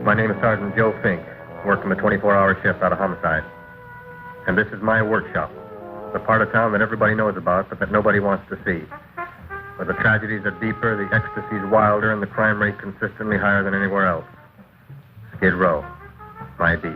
My name is Sergeant Joe Fink, working a 24-hour shift out of homicide. And this is my workshop, the part of town that everybody knows about, but that nobody wants to see. Where the tragedies are deeper, the ecstasy's wilder, and the crime rate consistently higher than anywhere else. Skid Row, my beat.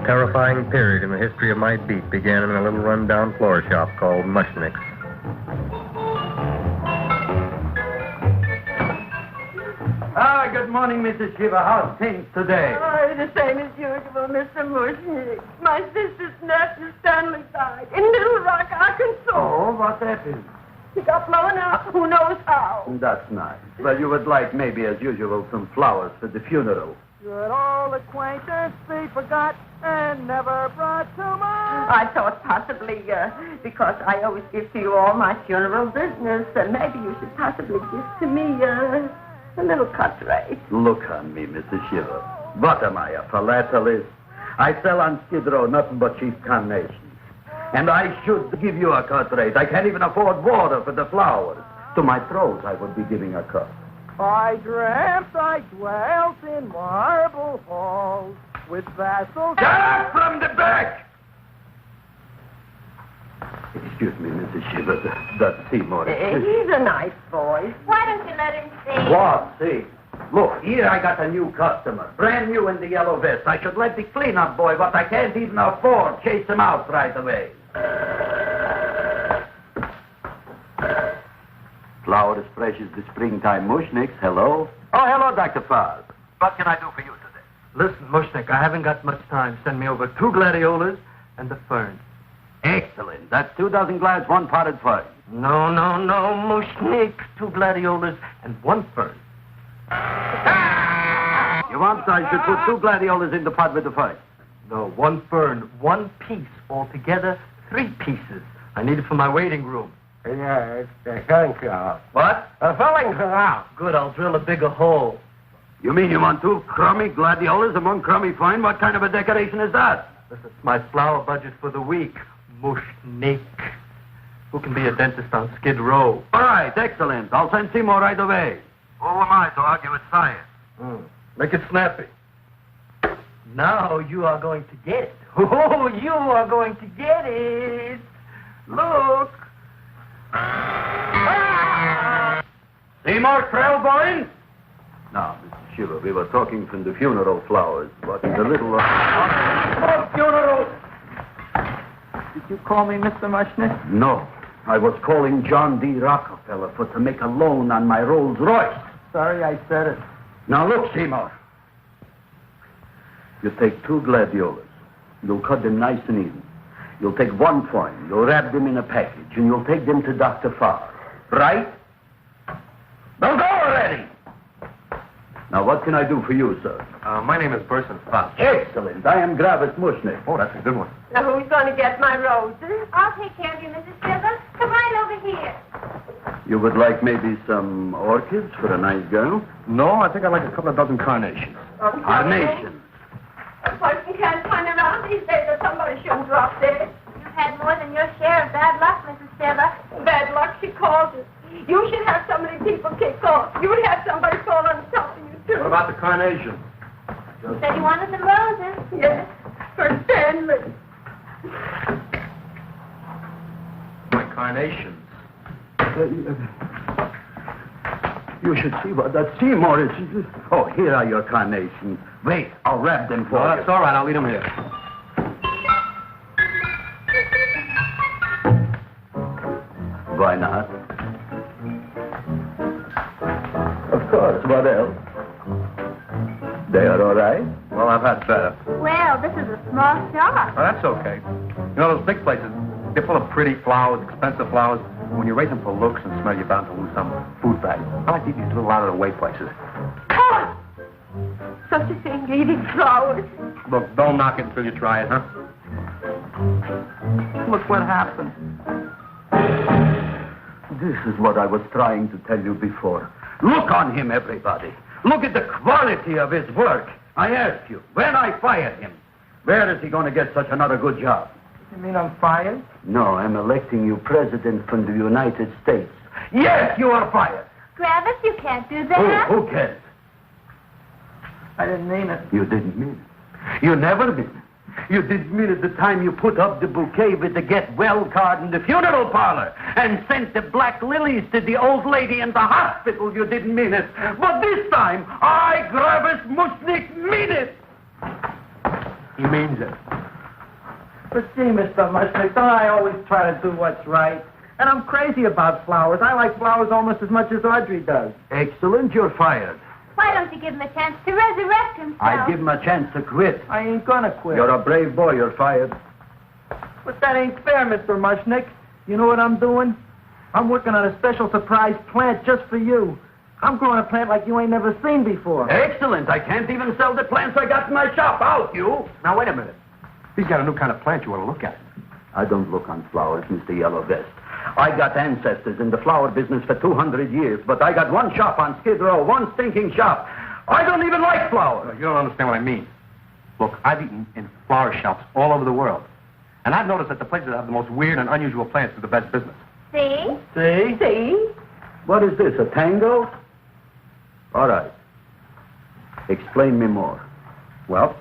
Terrifying period in the history of my beat began in a little run-down floor shop called Mushnick's. Good morning, Mrs. Shiva. How's things today? Oh, the same as usual, Mr. Mushnick. My sister's nephew, Stanley, died in Little Rock, Arkansas. Oh, what happened? He got blown up. Who knows how? That's nice. Well, you would like, maybe as usual, some flowers for the funeral. Good old acquaintance be forgot and never brought to mind. I thought possibly, because I always give to you all my funeral business, maybe you should possibly give to me a little cut rate. Look on me, Mrs. Shiva. What am I, a philatelist? I sell on Skid Row nothing but cheap carnations. And I should give you a cut rate. I can't even afford water for the flowers. To my throat, I would be giving a cut. I dreamt I dwelt in marble halls with vassals... Get up from the back! Excuse me, Mrs. Shiva, that's Seymour. He's a nice boy. Why don't you let him see? What, see? Look, here I got a new customer, brand new in the yellow vest. I should let the cleanup boy, but I can't even afford, chase him out right away. Flower as fresh as the springtime Mushnicks. Hello? Oh, hello, Dr. Fars. What can I do for you today? Listen, Mushnick, I haven't got much time. Send me over 2 gladiolas and the fern. Excellent. That's 2 dozen glass, 1 potted fern. No, Mushnick. 2 gladiolas and 1 fern. You want I should put 2 gladiolas in the pot with the fern? No, 1 fern, 1 piece. Altogether, 3 pieces. I need it for my waiting room. Yeah, it's thank you. What? A filling out. Good, I'll drill a bigger hole. You mean you want 2 crummy gladiolas and 1 crummy fern? What kind of a decoration is that? This is my flower budget for the week. Mushnick. Who can be a dentist on Skid Row? All right, excellent. I'll send Seymour right away. Who am I to argue with science? Make it snappy. Now you are going to get it. Oh, you are going to get it. Look. Seymour Krelboined? Now, Mr. Shiva, we were talking from the funeral flowers, but the little... Funeral! Did you call me Mr. Mushnick? No. I was calling John D. Rockefeller to make a loan on my Rolls Royce. Sorry I said it. Now, look, Seymour. You take 2 gladiolas. You'll cut them nice and even. You'll take 1 fern. You'll wrap them in a package, and you'll take them to Dr. Farr. Right? Now go already! Now, what can I do for you, sir? My name is Bruson, Fouch. Excellent. I am Gravis Mushnick. Oh, that's a good one. Now, who's going to get my roses? I'll take care of you, Mrs. Shiva. Come right over here. You would like maybe some orchids for a nice girl? No, I think I'd like a couple of dozen carnations. Carnations. A person can't turn around these days that somebody shouldn't drop dead. You've had more than your share of bad luck, Mrs. Shiva. Bad luck, she calls it. You should have so many people kicked off. You would have somebody fall on top of you, too. What about the carnations? You said you wanted some roses. Yes, for Stanley. My carnations. You should see what that Seymour is. Oh, here are your carnations. Wait, I'll wrap them for No, you. that's all right. I'll leave them here. Why not? Of course. What else? They are all right? Well, I've had better. Well, this is a small shop. Oh, that's okay. You know, those big places, they're full of pretty flowers, expensive flowers. When you raise them for looks and smell, you're bound to lose some food value. I like these little out-of-the-way places. Oh, such a thing, eating flowers. Look, don't knock it until you try it, huh? Look what happened. This is what I was trying to tell you before. Look on him, everybody. Look at the quality of his work. I asked you, when I fired him, where is he going to get such another good job? You mean I'm fired? No, I'm electing you president from the United States. Yes, you are fired. Gravis, you can't do that. Who cares? I didn't mean it. You didn't mean it. You never mean it. You didn't mean it the time you put up the bouquet with the get well card in the funeral parlor and sent the black lilies to the old lady in the hospital. You didn't mean it. But this time, I, Gravis Mushnick, mean it. He means it. But see, Mr. Mushnick, don't I always try to do what's right? And I'm crazy about flowers. I like flowers almost as much as Audrey does. Excellent, you're fired. Why don't you give him a chance to resurrect himself? I give him a chance to quit. I ain't gonna quit. You're a brave boy, you're fired. But that ain't fair, Mr. Mushnick. You know what I'm doing? I'm working on a special surprise plant just for you. I'm growing a plant like you ain't never seen before. Excellent. I can't even sell the plants I got in my shop. Out, you. Now, wait a minute. He's got a new kind of plant you want to look at. I don't look on flowers, Mr. Yellow Vest. I got ancestors in the flower business for 200 years, but I got one shop on Skid Row, one stinking shop. I don't even like flowers. You don't understand what I mean. Look, I've eaten in flower shops all over the world. And I've noticed that the places that have the most weird and unusual plants do the best business. See? See? See? What is this, a tango? All right. Explain me more. Well,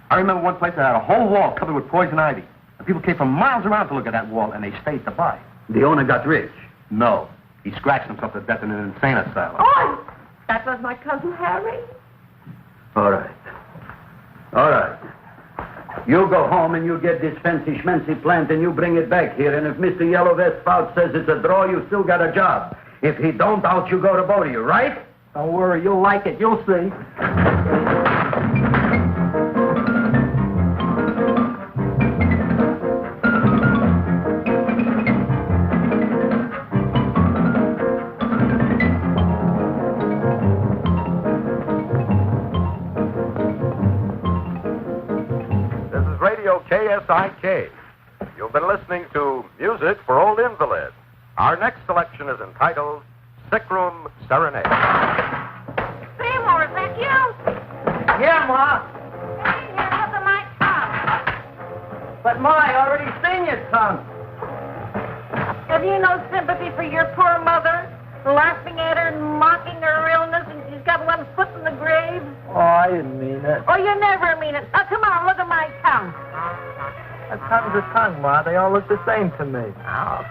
I remember one place that had a whole wall covered with poison ivy. And people came from miles around to look at that wall, and they stayed to buy. The owner got rich. No. He scratched himself to death in an insane asylum. Oh, that was my cousin Harry. All right. All right. You go home and you get this fancy schmancy plant and you bring it back here. And if Mr. Yellow Vest Fouch says it's a draw, you still got a job. If he don't, out you go to both of you, right? Don't worry, you'll like it. You'll see. KSIK. You've been listening to Music for Old Invalids. Our next selection is entitled Sick Room Serenade. Seymour, is that you? Yeah, Ma. Hey, here, look at my tongue. But, Ma, I already seen your tongue. Have you no sympathy for your poor mother? Laughing at her and mocking her illness, and she's got one foot in the grave? Oh, I didn't mean it. Oh, you never mean it. Now, come on, look at my tongue. A tongue's a tongue, Ma. They all look the same to me. Oh.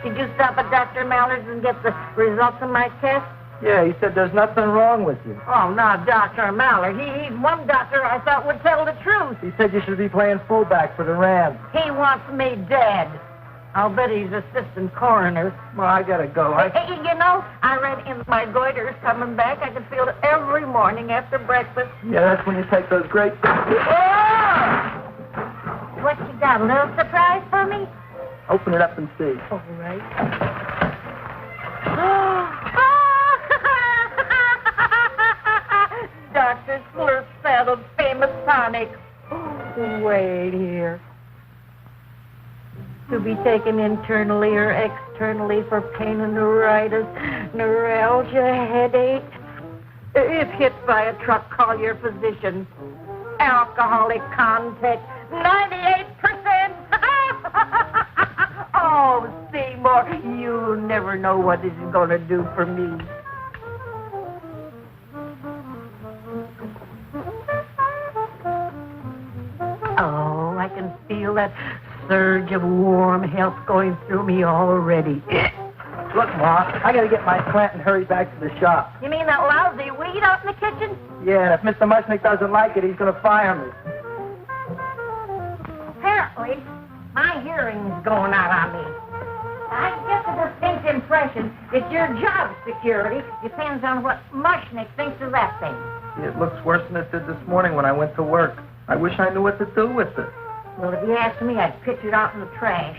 Did you stop at Dr. Mallard's and get the results of my test? Yeah, he said there's nothing wrong with you. Oh, not Dr. Mallard. He's one doctor I thought would tell the truth. He said you should be playing fullback for the Rams. He wants me dead. I'll bet he's assistant coroner. Well, I gotta go. Hey, you know, I read in my goiter's coming back. I can feel it every morning after breakfast. Yeah, that's when you take those great... Oh! What you got, a little surprise for me? Open it up and see. All right. Dr. Slurp saddled famous tonic. Wait here. To be taken internally or externally for pain and neuritis, neuralgia, headache. If hit by a truck, call your physician. Alcoholic content, 98%. Oh, Seymour, you never know what this is going to do for me. feel that surge of warm health going through me already. Look, Ma, I gotta get my plant and hurry back to the shop. You mean that lousy weed out in the kitchen? Yeah, and if Mr. Mushnick doesn't like it, he's gonna fire me. Apparently, my hearing's going out on me. I get the distinct impression that your job security depends on what Mushnick thinks of that thing. It looks worse than it did this morning when I went to work. I wish I knew what to do with it. Well, if you ask me, I'd pitch it out in the trash.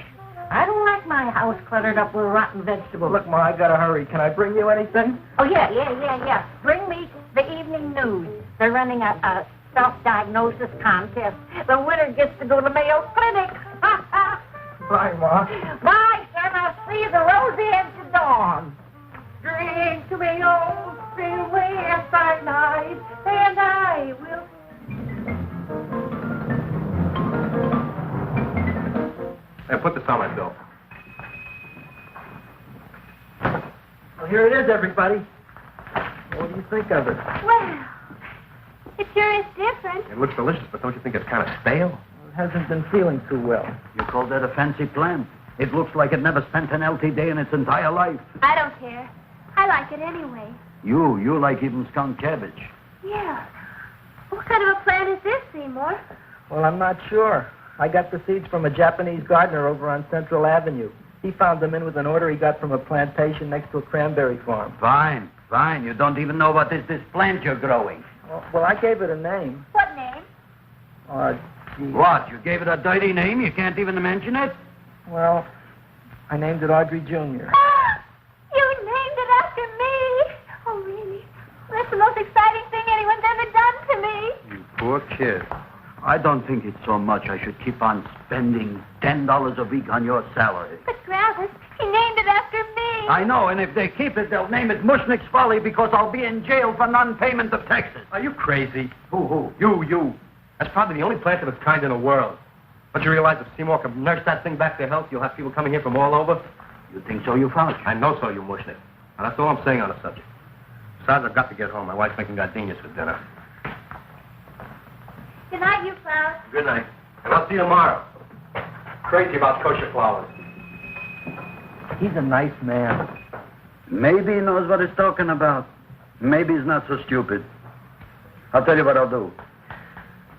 I don't like my house cluttered up with rotten vegetables. Look, Ma, I gotta hurry. Can I bring you anything? Oh, yeah. Bring me the evening news. They're running a self-diagnosis contest. The winner gets to go to Mayo Clinic. Bye, Ma. Bye, son. I'll see you the rosy edge of dawn. Drink to me, old freeway by night, and I will... Hey, put this on my bill. Well, here it is, everybody. What do you think of it? Well, it sure is different. It looks delicious, but don't you think it's kind of stale? It hasn't been feeling too well. You call that a fancy plant? It looks like it never spent an LT day in its entire life. I don't care. I like it anyway. You like even skunk cabbage. Yeah. What kind of a plant is this, Seymour? Well, I'm not sure. I got the seeds from a Japanese gardener over on Central Avenue. He found them in with an order he got from a plantation next to a cranberry farm. Fine. You don't even know what is this plant you're growing. Well, I gave it a name. What name? Gee. What? You gave it a dirty name? You can't even mention it? Well, I named it Audrey Jr. You named it after me. Oh, really? That's the most exciting thing anyone's ever done to me. You poor kid. I don't think it's so much I should keep on spending $10 a week on your salary. But Gravis, he named it after me. I know, and if they keep it, they'll name it Mushnick's Folly because I'll be in jail for non-payment of taxes. Are you crazy? Who? You. That's probably the only plant of its kind in the world. But you realize if Seymour can nurse that thing back to health, you'll have people coming here from all over? You think so, you Fouch? I know so, you Mushnick. And that's all I'm saying on the subject. Besides, I've got to get home. My wife's making gardenias for dinner. Good night, you Fouch. Good night. And I'll see you tomorrow. Crazy about kosher flowers. He's a nice man. Maybe he knows what he's talking about. Maybe he's not so stupid. I'll tell you what I'll do.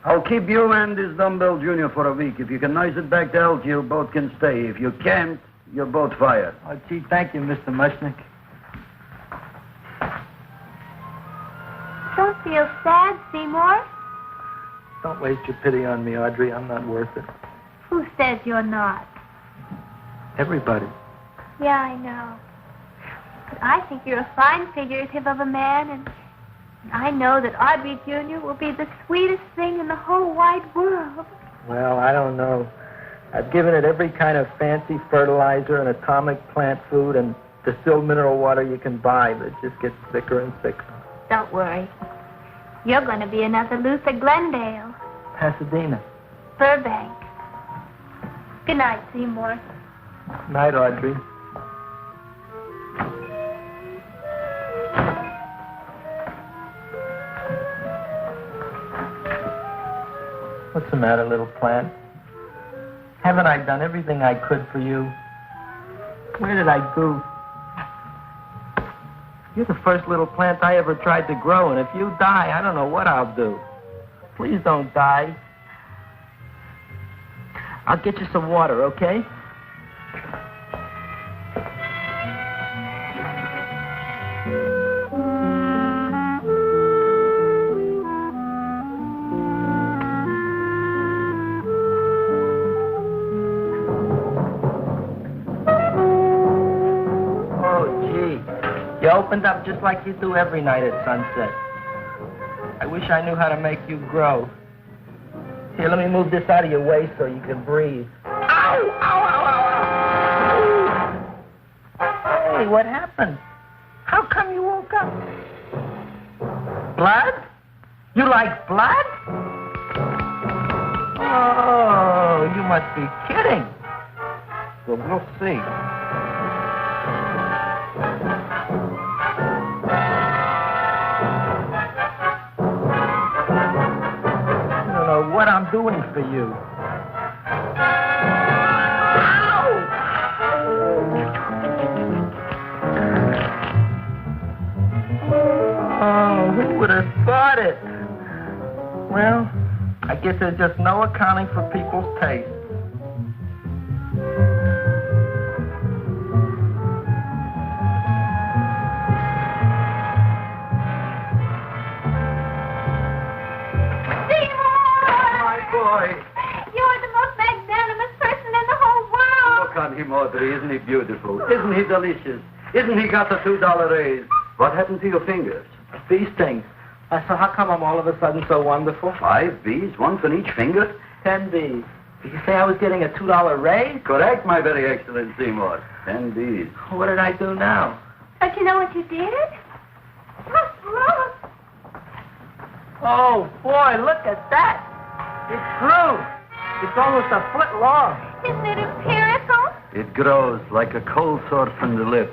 I'll keep you and this dumbbell junior for a week. If you can nurse it back to health, you both can stay. If you can't, you're both fired. Oh, gee, thank you, Mr. Mushnick. Don't feel sad, Seymour. Don't waste your pity on me, Audrey. I'm not worth it. Who says you're not? Everybody. Yeah, I know. But I think you're a fine figurative of a man, and I know that Audrey Jr. will be the sweetest thing in the whole wide world. Well, I don't know. I've given it every kind of fancy fertilizer and atomic plant food and distilled mineral water you can buy, but it just gets thicker and thicker. Don't worry. You're going to be another Luther Glendale. Pasadena. Burbank. Good night, Seymour. Night, Audrey. What's the matter, little plant? Haven't I done everything I could for you? Where did I goof? You're the first little plant I ever tried to grow, and if you die, I don't know what I'll do. Please don't die. I'll get you some water, okay? You opened up just like you do every night at sunset. I wish I knew how to make you grow. Here, let me move this out of your way so you can breathe. Ow! Ow, ow, ow, ow! Hey, what happened? How come you woke up? Blood? You like blood? Oh, you must be kidding. Well, we'll see. What I'm doing for you. Oh, who would have thought it? Well, I guess there's just no accounting for people's taste. You're the most magnanimous person in the whole world. Look on him, Audrey. Isn't he beautiful? Isn't he delicious? Isn't he got the $2 raise? What happened to your fingers? Bee stings. So how come I'm all of a sudden so wonderful? 5 bees, one for each finger? 10 bees. Did you say I was getting a $2 raise? Correct, my very excellent Seymour. 10 bees. What did I do now? Don't you know what you did? Look. Oh, boy, look at that. It grew. It's almost a foot long. Isn't it empirical? It grows like a cold sore from the lip.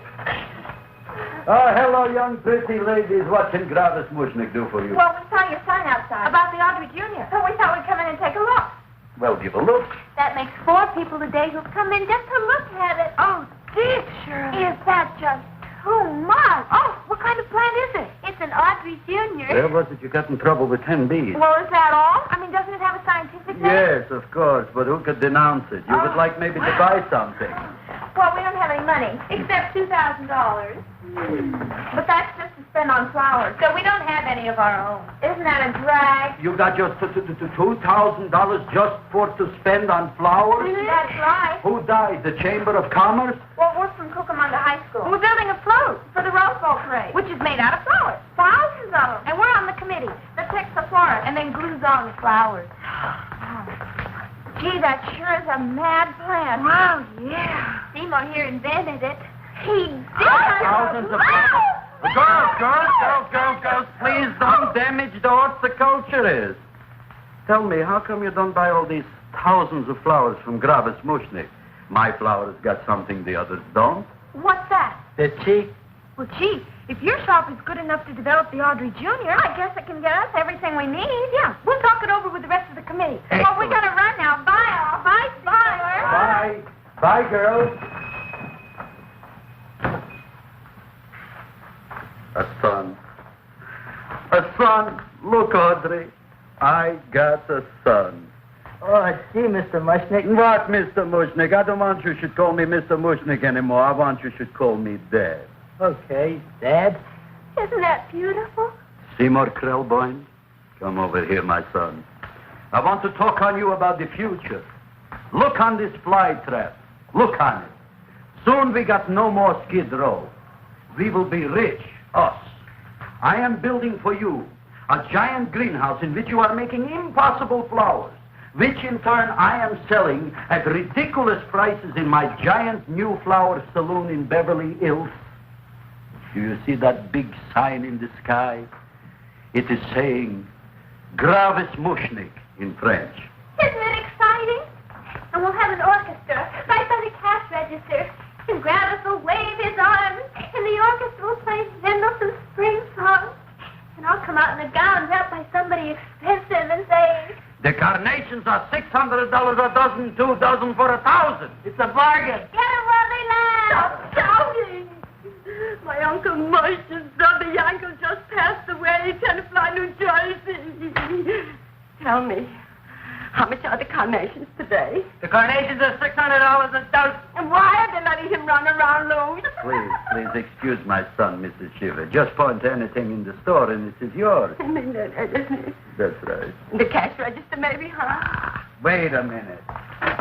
Oh, hello, young pretty ladies. What can Gravis Mushnick do for you? Well, we saw your sign outside. About the Audrey Jr. So we thought we'd come in and take a look. Well, give a look. That makes 4 people today who've come in just to look at it. Oh, dear, Shirley. Is that just too much? Oh, what kind of plant is it? It's an Audrey Jr. Where was it you got in trouble with 10 bees? Well, is that all? I mean, doesn't it have a scientific name? Yes, of course, but who could denounce it? You would like maybe to buy something. Well, we don't have any money, except $2,000. But that's just to spend on flowers, so we don't have any of our own. Isn't that a drag? You got just $2,000 just for to spend on flowers? That's right. Who died? The Chamber of Commerce? Well, we're from Cucamonga High School. We're building a float for the Rose Bowl parade, which is made out of flowers. Thousands of them. And we're on the committee that picks the florist and then glues on the flowers. Gee, that sure is a mad plan. Wow, yeah. Seymour here invented it. He did. Thousands of Girls, please don't damage the horticulture is. Tell me, how come you don't buy all these thousands of flowers from Gravis Mushnick? My flowers got something the others don't. What's that? They're cheap. Well, gee, if your shop is good enough to develop the Audrey Jr., I guess it can get us everything we need. Yeah, we'll talk it over with the rest of the committee. Excellent. Well, we gotta run now. Bye, all. Bye, Seymour. Bye. Bye, girls. A son. A son. Look, Audrey. I got a son. Oh, gee, Mr. Mushnick. What, Mr. Mushnick? I don't want you should call me Mr. Mushnick anymore. I want you should call me Dad. Okay, Dad. Isn't that beautiful? Seymour Krelboined, come over here, my son. I want to talk on you about the future. Look on this fly trap. Look on it. Soon we got no more Skid Row. We will be rich, us. I am building for you a giant greenhouse in which you are making impossible flowers, which in turn I am selling at ridiculous prices in my giant new flower saloon in Beverly Hills. Do you see that big sign in the sky? It is saying, Gravis Mushnick in French. Isn't it exciting? And we'll have an orchestra right by the cash register. And Gravis will wave his arms, and the orchestra will play Mendelssohn's spring song. And I'll come out in a gown wrapped by somebody expensive and say, The carnations are $600 a dozen, 2 dozen for 1,000. It's a bargain. get it while they last. Stop shouting! My Uncle Mush's brother Yankel just passed away in Tenafly, New Jersey. Tell me, how much are the carnations today? The carnations are $600 a dozen. And why are they letting him run around loose? Please excuse my son, Mrs. Shiver. Just point to anything in the store and it is yours. I mean, That's right. the cash register maybe, huh? Wait a minute.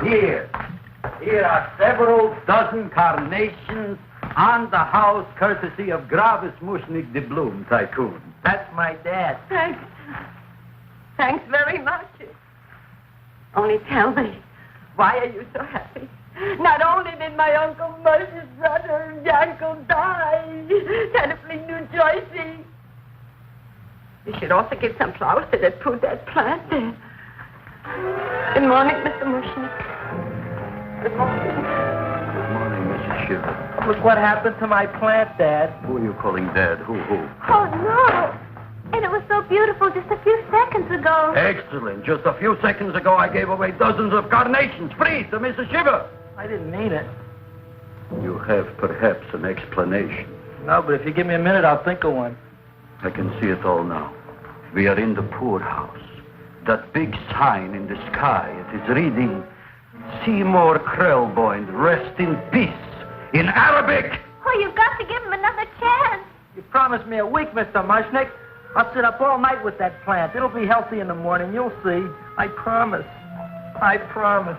Here are several dozen carnations on the house courtesy of Gravis Mushnick, the Bloom Tycoon. That's my dad. Thanks. Thanks very much. Only tell me, why are you so happy? Not only did my Uncle Mush's brother Yankel die, Tenafly, New Jersey, you should also give some flowers to that poor dead plant there. Good morning, Mr. Mushnick. Good morning. Good morning, Mrs. Shiver. Look what happened to my plant, Dad. Who are you calling Dad? Who? Oh, no. It And it was so beautiful just a few seconds ago. Excellent. Just a few seconds ago, I gave away dozens of carnations free to Mrs. Shiver. I didn't mean it. You have perhaps an explanation. No, but if you give me a minute, I'll think of one. I can see it all now. We are in the poorhouse. That big sign in the sky, it is reading, Seymour Krelboined, rest in peace, in Arabic. Oh, you've got to give him another chance. You promised me a week, Mr. Mushnick. I'll sit up all night with that plant. It'll be healthy in the morning. You'll see. I promise. I promise.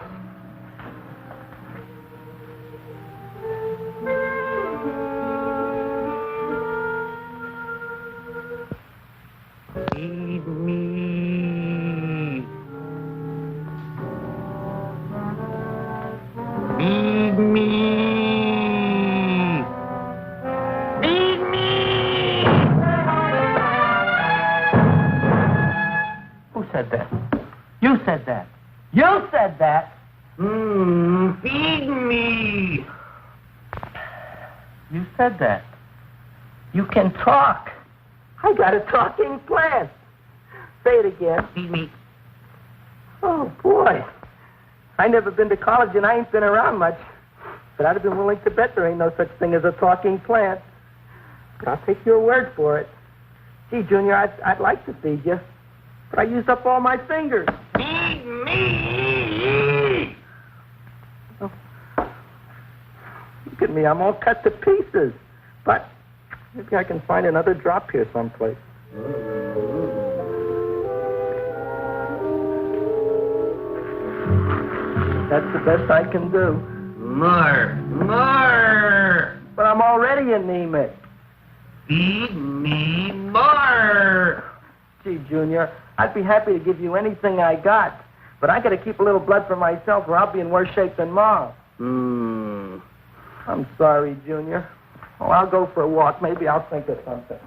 Feed me. Feed me. Feed me. Who said that? You said that. You said that. Feed me. You said that. You can talk. I got a talking plant. Say it again. Feed me. Oh, boy. I never been to college and I ain't been around much. But I'd have been willing to bet there ain't no such thing as a talking plant. But I'll take your word for it. Gee, Junior, I'd like to feed you. But I used up all my fingers. Feed me. Oh. Look at me. I'm all cut to pieces. But maybe I can find another drop here someplace. That's the best I can do. More. But I'm already anemic. Feed me more. Gee, Junior, I'd be happy to give you anything I got. But I got to keep a little blood for myself or I'll be in worse shape than Ma. I'm sorry, Junior. Oh, I'll go for a walk. Maybe I'll think of something.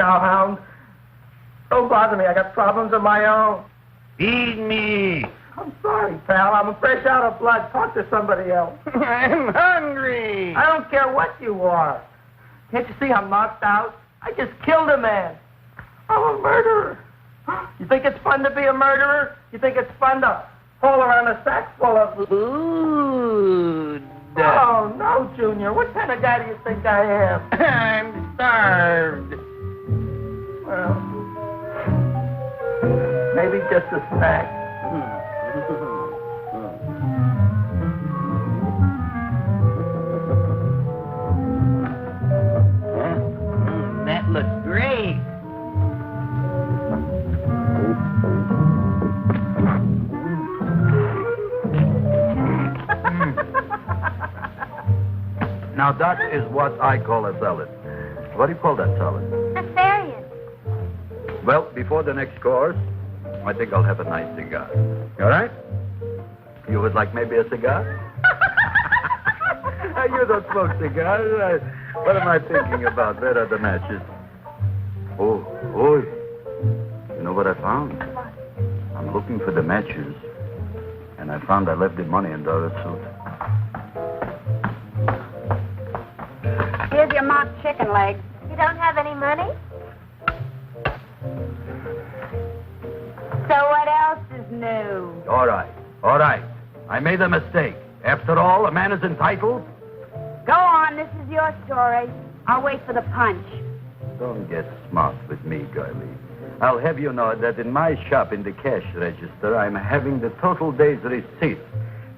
cowhound. Don't bother me. I got problems of my own. Feed me. I'm sorry, pal. I'm fresh out of blood. Talk to somebody else. I'm hungry. I don't care what you are. Can't you see I'm knocked out? I just killed a man. I'm a murderer. You think it's fun to be a murderer? You think it's fun to haul around a sack full of Food. Oh, no, Junior. What kind of guy do you think I am? I'm starved. Well, maybe just a snack. That looks great. Now, that is what I call a salad. What do you call that salad? Asparagus. Well, before the next course, I think I'll have a nice cigar. All right? You would like maybe a cigar? You don't smoke cigars. What am I thinking about? Where are the matches? Oh, you know what I found? I'm looking for the matches, and I found I left the money in the other suit. Here's your mock chicken leg. You don't have any money? So what else is new? All right. I made a mistake. After all, a man is entitled. Go on, this is your story. I'll wait for the punch. Don't get smart with me, girlie. I'll have you know that in my shop in the cash register, I'm having the total day's receipt,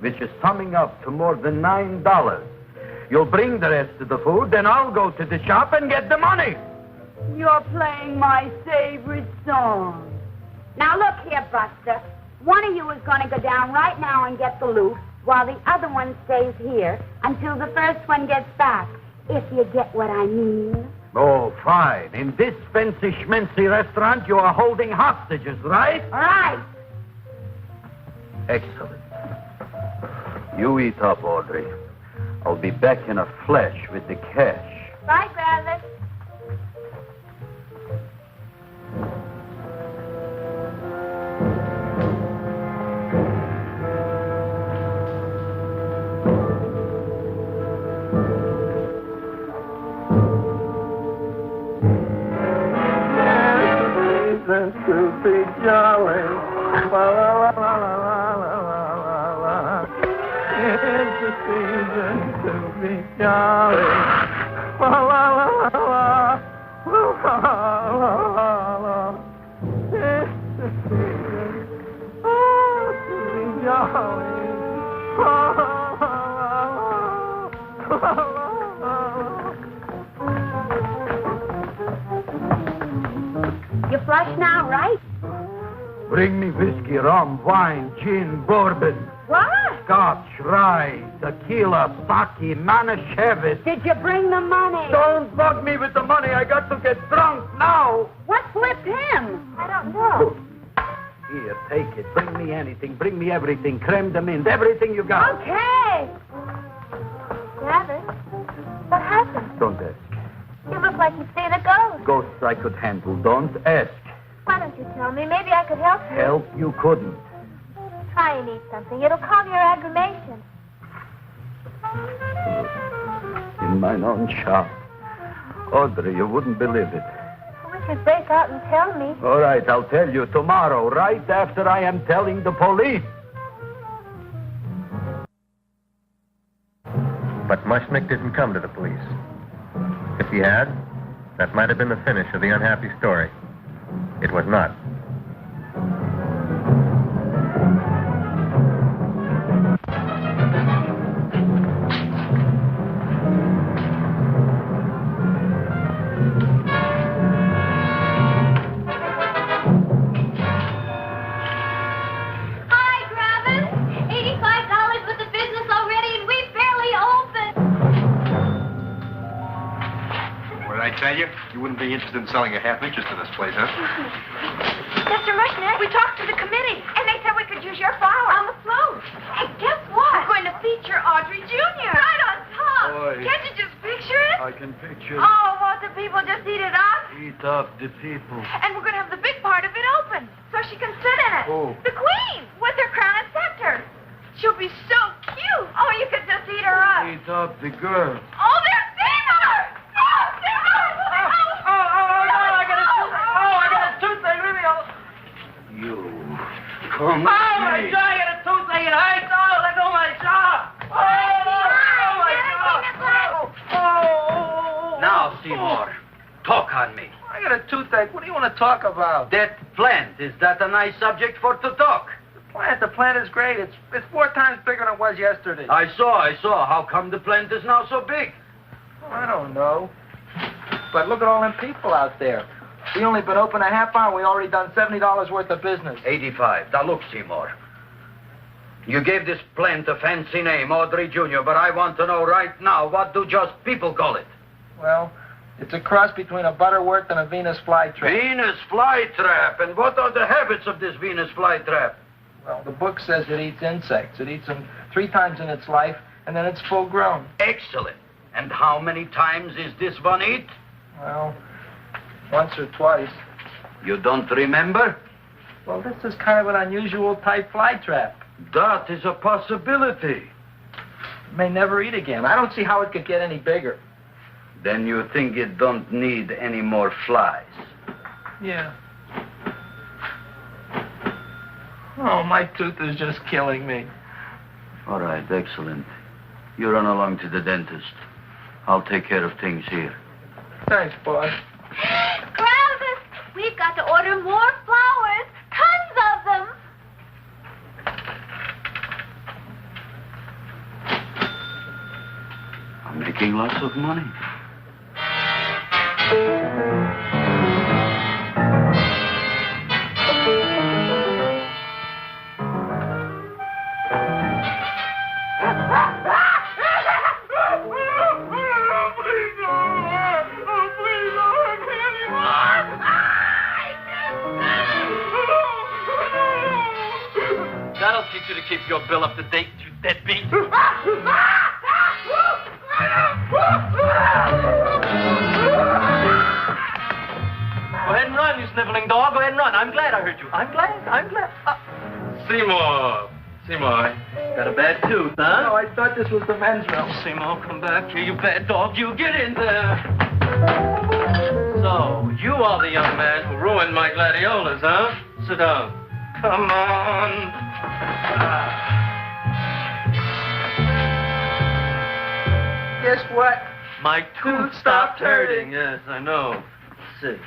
which is summing up to more than $9. You'll bring the rest of the food, then I'll go to the shop and get the money. You're playing my favorite song. Now look here, Buster. One of you is going to go down right now and get the loot, while the other one stays here until the first one gets back, if you get what I mean. Oh, fine. In this fancy schmancy restaurant, you are holding hostages, right? Right. Excellent. You eat up, Audrey. I'll be back in a flash with the cash. Bye, Gravis. To be jolly. La, la, la, la, la, la, la, la. It's the season to be jolly. La, la, la, la, la. La, la, la, la. It's the season to be jolly. La, la, la, la, la, la. You flush now, right? Bring me whiskey, rum, wine, gin, bourbon. What? Scotch, rye, tequila, sake, Manischewitz. Did you bring the money? Don't bug me with the money. I got to get drunk now. What flipped him? I don't know. Here, take it. Bring me anything. Bring me everything. Creme de menthe. Everything you got. Okay. Gravis, what happened? Don't ask. You look like you've seen a ghost. Ghosts I could handle. Don't ask. Why don't you tell me? Maybe I could help you. Help you couldn't. Try and eat something. It'll calm your aggravation. In mine own shop. Audrey, you wouldn't believe it. I wish you'd break out and tell me. All right, I'll tell you tomorrow, right after I am telling the police. But Mushnick didn't come to the police. If he had, that might have been the finish of the unhappy story. It was not. Hi, Gravis. $85 with the business already, and we barely opened. What did I tell you? You wouldn't be interested in selling a half interest in this place, huh? Mr. Mushnick, we talked to the committee, and they said we could use your flour on the float. Hey, guess what? We're going to feature Audrey Jr. Right on top. Boy. Can't you just picture it? I can picture Oh, won't the people just eat it up? Eat Eat up the people. And we're going to have the big part of it open, so she can sit in it. Who? The queen, with her crown and scepter. She'll be so cute. Oh, you could just eat her up. Eat up the girl. Oh, there's Seymour! Oh, Seymour! I got a toothache. Leave me alone. You. Come Oh, my God, I got a toothache. It hurts. Oh, let go of my jaw. Oh, my God. Oh. Now, Seymour, talk on me. I got a toothache. What do you want to talk about? That plant, is that a nice subject for to talk? The plant is great. It's 4 times bigger than it was yesterday. I saw. How come the plant is now so big? Oh, I don't know. But look at all them people out there. We only been open a half hour. We already done $70 worth of business. 85. Now, look, Seymour. You gave this plant a fancy name, Audrey Jr., but I want to know right now, what do just people call it? Well, it's a cross between a butterworth and a Venus flytrap. Venus flytrap. And what are the habits of this Venus flytrap? Well, the book says it eats insects. It eats them 3 times in its life, and then it's full grown. Excellent. And how many times is this one eat? Well, once or twice. You don't remember? Well, this is kind of an unusual type flytrap. That is a possibility. It may never eat again. I don't see how it could get any bigger. Then you think it don't need any more flies? Yeah. Oh, my tooth is just killing me. All right, excellent. You run along to the dentist. I'll take care of things here. Thanks, boy. Gravis, we've got to order more flowers. Tons of them. I'm making lots of money. That'll teach you to keep your bill up to date, you deadbeat. Go ahead and run, you sniveling dog. Go ahead and run. I'm glad I heard you. I'm glad. Seymour, got a bad tooth, huh? No, I thought this was the men's room. Seymour, come back here, you bad dog. You get in there. So, you are the young man who ruined my gladiolas, huh? Sit down. Come on. Guess what? My tooth stopped hurting. Yes, I know. Let's see.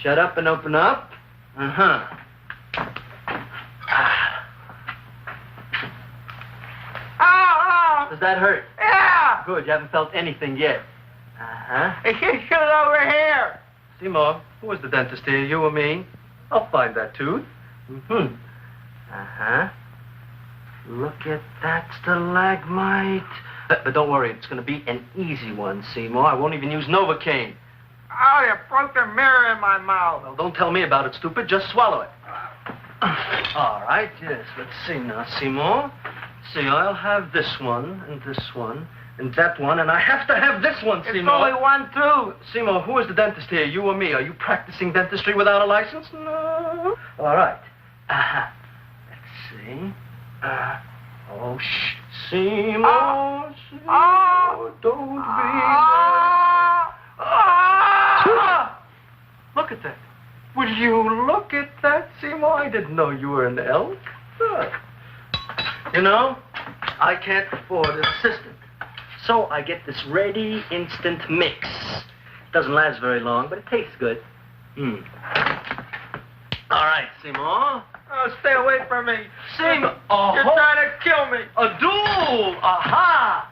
Shut up and open up. Uh-huh. Oh! Does that hurt? Yeah! Good, you haven't felt anything yet. Uh-huh. Shoot it over here. Seymour, who was the dentist here, you or me? I'll find that tooth. Mm-hmm. Uh-huh. Look at that stalagmite. But don't worry, it's going to be an easy one, Seymour. I won't even use Novocaine. Oh, you broke the mirror in my mouth. Well, don't tell me about it, stupid. Just swallow it. All right, yes. Let's see now, Seymour. See, I'll have this one, and that one, and I have to have this one, Seymour. It's only one tooth. Seymour, who is the dentist here, you or me? Are you practicing dentistry without a license? No. All right. Let's see. Oh, shh. Seymour, Seymour, don't be... Look at that. Will you look at that, Seymour? I didn't know you were an elk. You know, I can't afford an assistant. So I get this ready instant mix. Doesn't last very long, but it tastes good. All right, Seymour. Oh, stay away from me. Seymour. You're trying to kill me. A duel. Aha.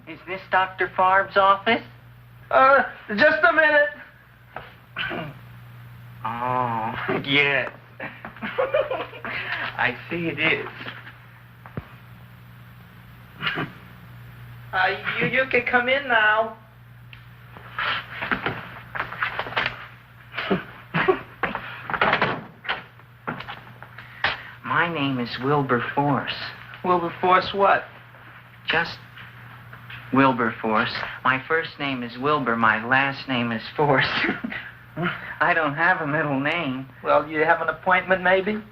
Is this Dr. Farb's office? Just a minute. Oh, yes. I see it is. You can come in now. My name is Wilbur Force. Wilbur Force what? Just Wilbur Force. My first name is Wilbur. My last name is Force. I don't have a middle name. Well, you have an appointment, maybe?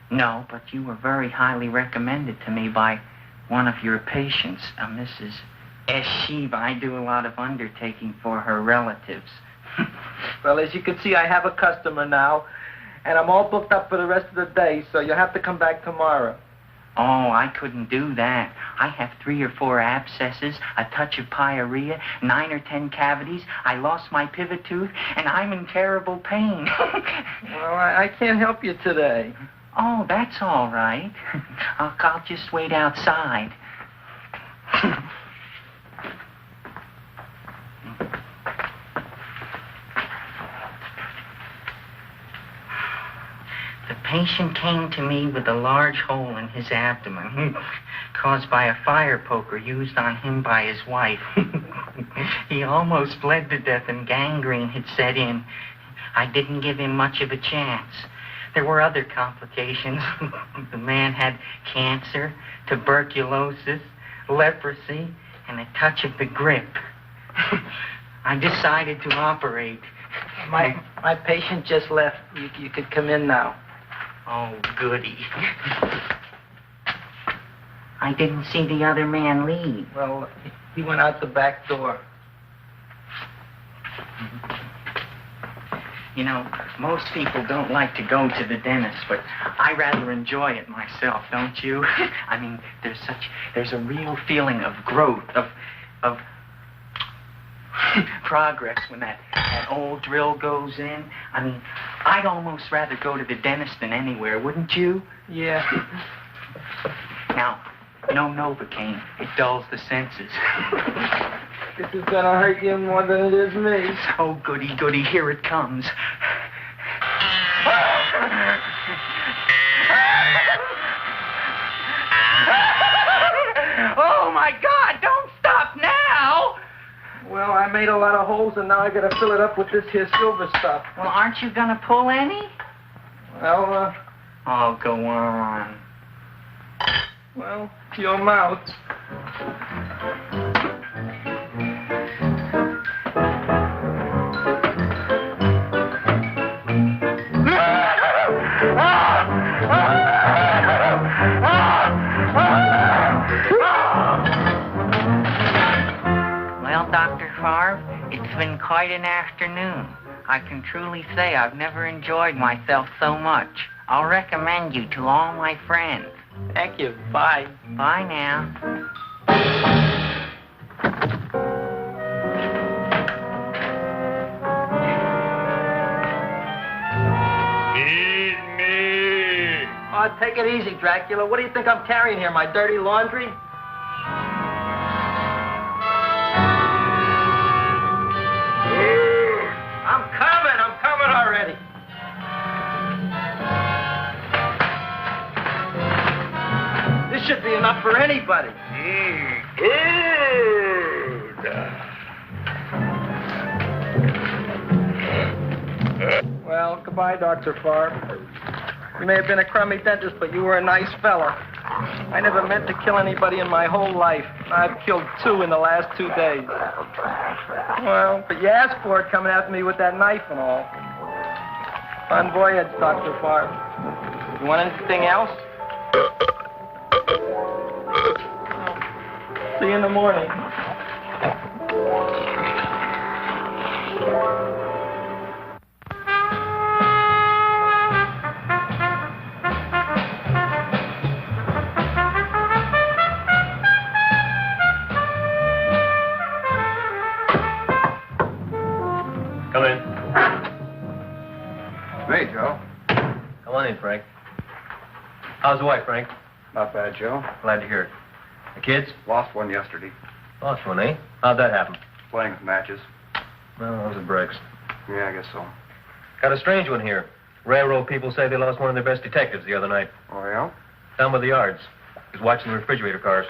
No, but you were very highly recommended to me by one of your patients, a Mrs. Eshiva. I do a lot of undertaking for her relatives. Well, as you can see, I have a customer now, and I'm all booked up for the rest of the day, so you'll have to come back tomorrow. Oh, I couldn't do that. I have 3 or 4 abscesses, a touch of pyorrhea, 9 or 10 cavities. I lost my pivot tooth, and I'm in terrible pain. Well, I can't help you today. Oh, that's all right. I'll just wait outside. The patient came to me with a large hole in his abdomen, caused by a fire poker used on him by his wife. He almost bled to death and gangrene had set in. I didn't give him much of a chance. There were other complications. The man had cancer, tuberculosis, leprosy, and a touch of the grip. I decided to operate. My patient just left. You could come in now. Oh, goody. I didn't see the other man leave. Well, he went out the back door. You know, most people don't like to go to the dentist, but I rather enjoy it myself, don't you? I mean, there's a real feeling of growth, of progress when that old drill goes in. I mean, I'd almost rather go to the dentist than anywhere, wouldn't you? Yeah. Now, no Novocaine. It dulls the senses. This is gonna hurt you more than it is me. Oh, goody, goody, here it comes. Oh, my God, don't stop now! Well, I made a lot of holes, and now I gotta fill it up with this here silver stuff. Well, aren't you gonna pull any? Well, Oh, go on. Well, your mouth. Well, Dr. Favre, it's been quite an afternoon. I can truly say I've never enjoyed myself so much. I'll recommend you to all my friends. Thank you. Bye. Bye now. Feed me. Oh, take it easy, Dracula. What do you think I'm carrying here, my dirty laundry? I'm coming already. This should be enough for anybody. Well, goodbye, Dr. Favre. You may have been a crummy dentist, but you were a nice fella. I never meant to kill anybody in my whole life. I've killed 2 in the last 2 days. Well, but you asked for it coming after me with that knife and all. Fun voyage, Dr. Favre. You want anything else? See you in the morning. Come in. Hey, Joe. Come on in, Frank. How's the wife, Frank? Not bad, Joe. Glad to hear it. The kids? Lost one yesterday. Lost one, eh? How'd that happen? Playing with matches. Well, those are breaks. Yeah, I guess so. Got a strange one here. Railroad people say they lost one of their best detectives the other night. Oh, yeah? Down by the yards. He was watching the refrigerator cars.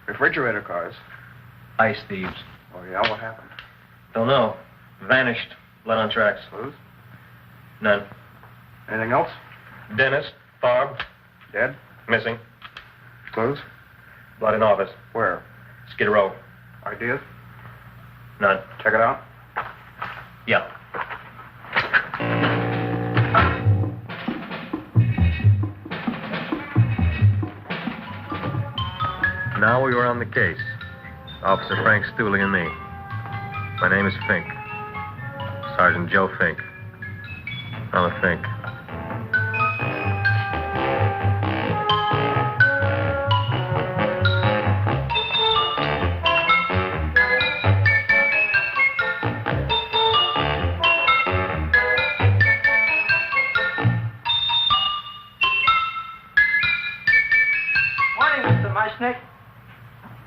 Refrigerator cars? Ice thieves. Oh, yeah? What happened? Don't know. Vanished. Blood on tracks. Clues? None. Anything else? Dennis, Barb, Dead? Missing. Clues? Blood in office. Where? Skid Row. Ideas? None. Check it out. Yeah. Now we were on the case. Officer Frank Stooley and me. My name is Fink. Sergeant Joe Fink. Another Fink. Morning, Mr. Mushnick.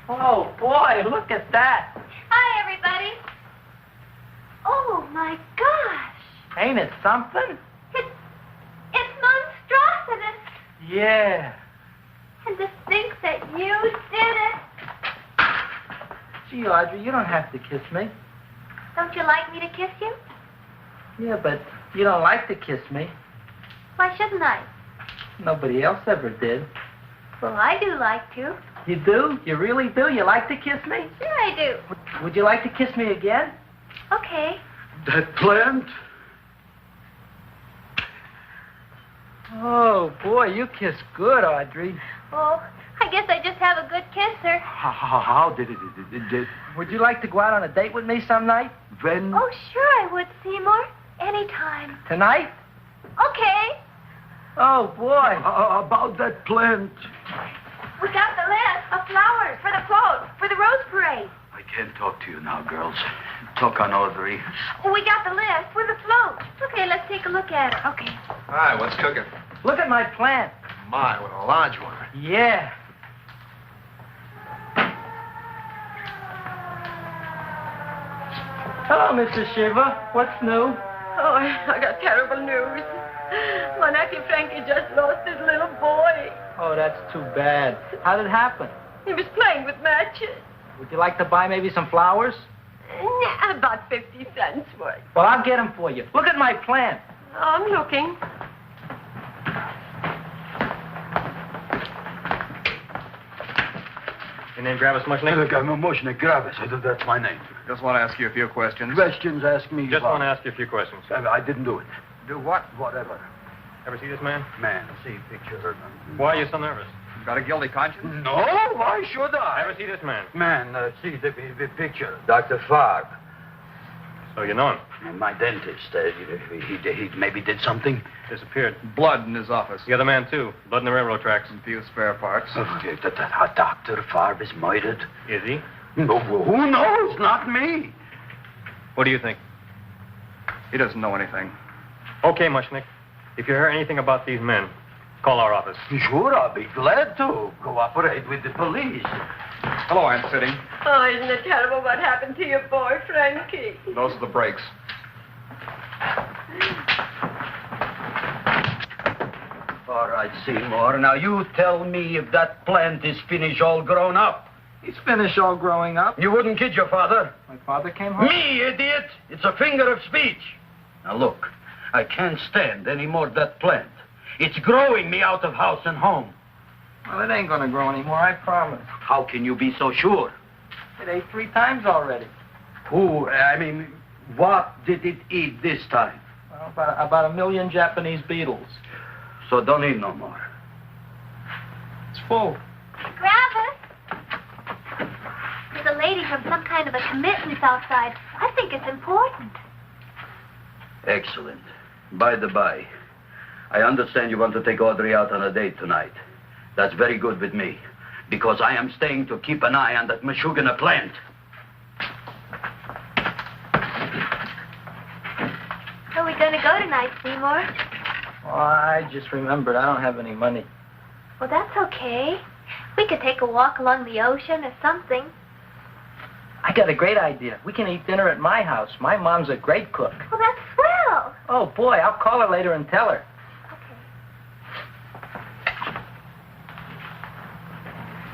Oh, boy, look at that. Hi, everybody. Oh, my gosh. Ain't it something? It's monstrosity. Yeah. And to think that you did it. Gee, Audrey, you don't have to kiss me. Don't you like me to kiss you? Yeah, but you don't like to kiss me. Why shouldn't I? Nobody else ever did. Well, I do like to. You do? You really do? You like to kiss me? Sure I do. Would you like to kiss me again? Okay. That plant? Oh, boy, you kiss good, Audrey. Oh, I guess I just have a good kisser. How did it? Would you like to go out on a date with me some night? When? Oh, sure I would, Seymour. Anytime. Tonight? Okay. Oh, boy. About that plant. We got the list of flowers for the float, for the rose parade. I can't talk to you now, girls. Talk on Audrey. We got the list for the float. Okay, let's take a look at it. Okay. Hi, what's cooking? Look at my plant. My, what a large one. Yeah. Hello, Mrs. Shiva. What's new? Oh, I got terrible news. My nephew Frankie just lost his little boy. Oh, that's too bad. How did it happen? He was playing with matches. Would you like to buy maybe some flowers? About 50 cents worth. Well, I'll get them for you. Look at my plant. I'm looking. Your name Gravis Mushnick? Look, I'm a Mushnick, Gravis. That's my name. Just want to ask you a few questions. Questions, ask me. Just what? want to ask you a few questions. I didn't do it. Do what? Whatever. Ever see this man? Man, see picture. Why are you so nervous? Got a guilty conscience? No, why should I? Ever see this man? Man, see the picture. Dr. Farr. So you know him? My dentist. He maybe did something. Disappeared. Blood in his office. The other man, too. Blood in the railroad tracks. Some few spare parts. Okay, Dr. Farr is murdered. Is he? No, who knows? Not me. What do you think? He doesn't know anything. Okay, Mushnick. If you hear anything about these men, call our office. Sure, I'll be glad to cooperate with the police. Hello, Aunt Sitting. Oh, isn't it terrible what happened to your boy, Frankie? Those are the brakes. All right, Seymour. Now you tell me if that plant is finished all grown up. He's finished all growing up. You wouldn't kid your father? My father came home. Me, idiot! It's a finger of speech. Now look, I can't stand any more of that plant. It's growing me out of house and home. Well, it ain't gonna grow anymore, I promise. How can you be so sure? It ate 3 times already. What did it eat this time? Well, about 1 million Japanese beetles. So don't eat no more. It's full. Gravis. There's a lady from some kind of a commitment outside. I think it's important. Excellent. By the by, I understand you want to take Audrey out on a date tonight. That's very good with me, because I am staying to keep an eye on that Meshuggah plant. Where are we going to go tonight, Seymour? Oh, I just remembered I don't have any money. Well, that's okay. We could take a walk along the ocean or something. I got a great idea. We can eat dinner at my house. My mom's a great cook. Well, that's swell. Oh, boy, I'll call her later and tell her.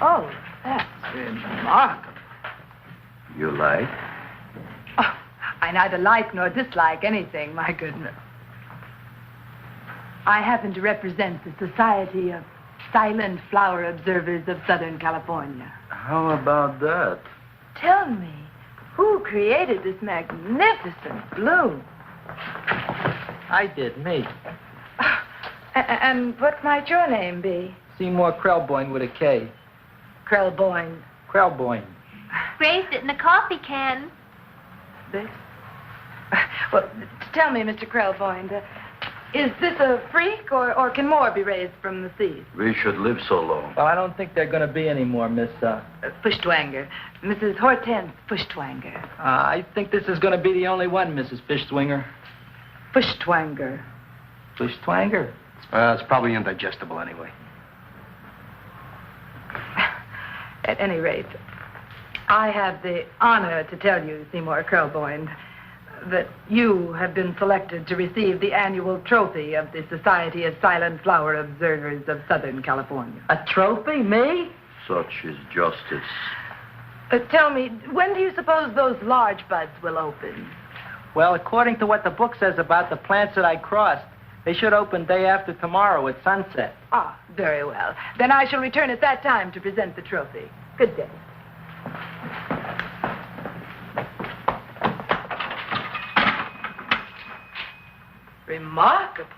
Oh, that's remarkable. You like? Oh, I neither like nor dislike anything, my goodness. I happen to represent the Society of silent flower observers of Southern California. How about that? Tell me, who created this magnificent bloom? I did, me. And what might your name be? Seymour Krelboined with a K. Krelboined. Krelboined. Raised it in a coffee can. This? Well, tell me, Mr. Krelboined, is this a freak, or can more be raised from the seed? We should live so long. Well, I don't think they're going to be any more, Miss, Fuschtwanger. Mrs. Hortense Fuschtwanger. I think this is going to be the only one, Mrs. Fishswinger. Fuschtwanger. Fuschtwanger? It's probably indigestible anyway. At any rate, I have the honor to tell you, Seymour Krelboined, that you have been selected to receive the annual trophy of the Society of Silent Flower Observers of Southern California. A trophy? Me? Such is justice. Tell me, when do you suppose those large buds will open? Well, according to what the book says about the plants that I crossed, they should open day after tomorrow at sunset. Ah, very well. Then I shall return at that time to present the trophy. Good day. Remarkable.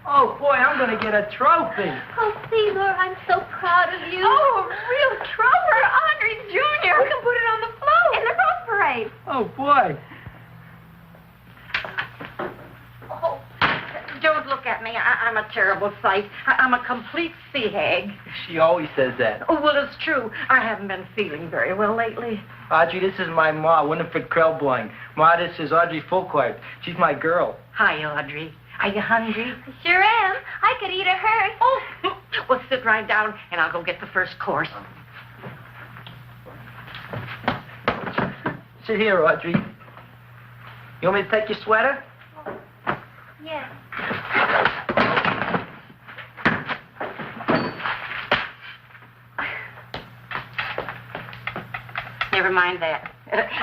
Oh, boy, I'm going to get a trophy. Oh, Seymour, I'm so proud of you. Oh, a real trooper, Audrey Jr. We can put it on the float. In the Rose Parade. Oh, boy. Oh, don't look at me. I'm a terrible sight. I'm a complete sea hag. She always says that. Oh, well, it's true. I haven't been feeling very well lately. Audrey, this is my ma, Winifred Krelboined. Ma, this is Audrey Fulquard. She's my girl. Hi, Audrey. Are you hungry? I sure am. I could eat a hearse. Oh, well, sit right down, and I'll go get the first course. Sit here, Audrey. You want me to take your sweater? Yes. Never mind that.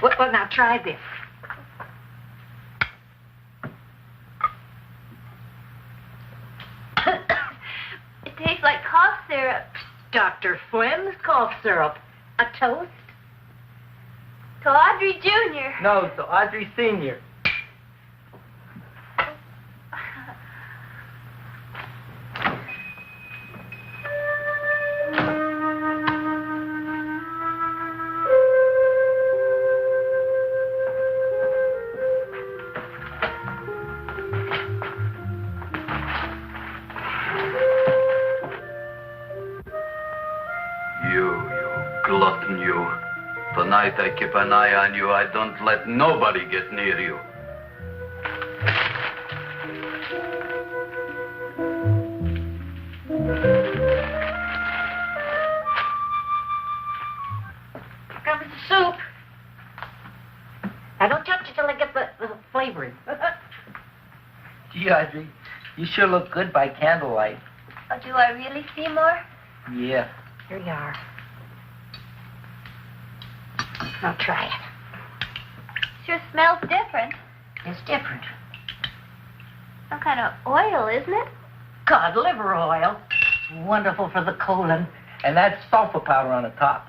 Well, now try this. It tastes like cough syrup. Dr. Flynn's cough syrup. A toast? To Audrey Jr. No, to Audrey Sr. Glutton, you. Tonight I keep an eye on you. I don't let nobody get near you. Come with the soup. Now, don't touch it till I get the flavoring. Gee, Audrey, you sure look good by candlelight. Oh, do I really, Seymour? Yeah. Here you are. Now try it. Sure smells different. It's different. Some kind of oil, isn't it? Cod liver oil. It's wonderful for the colon. And that's sulfur powder on the top.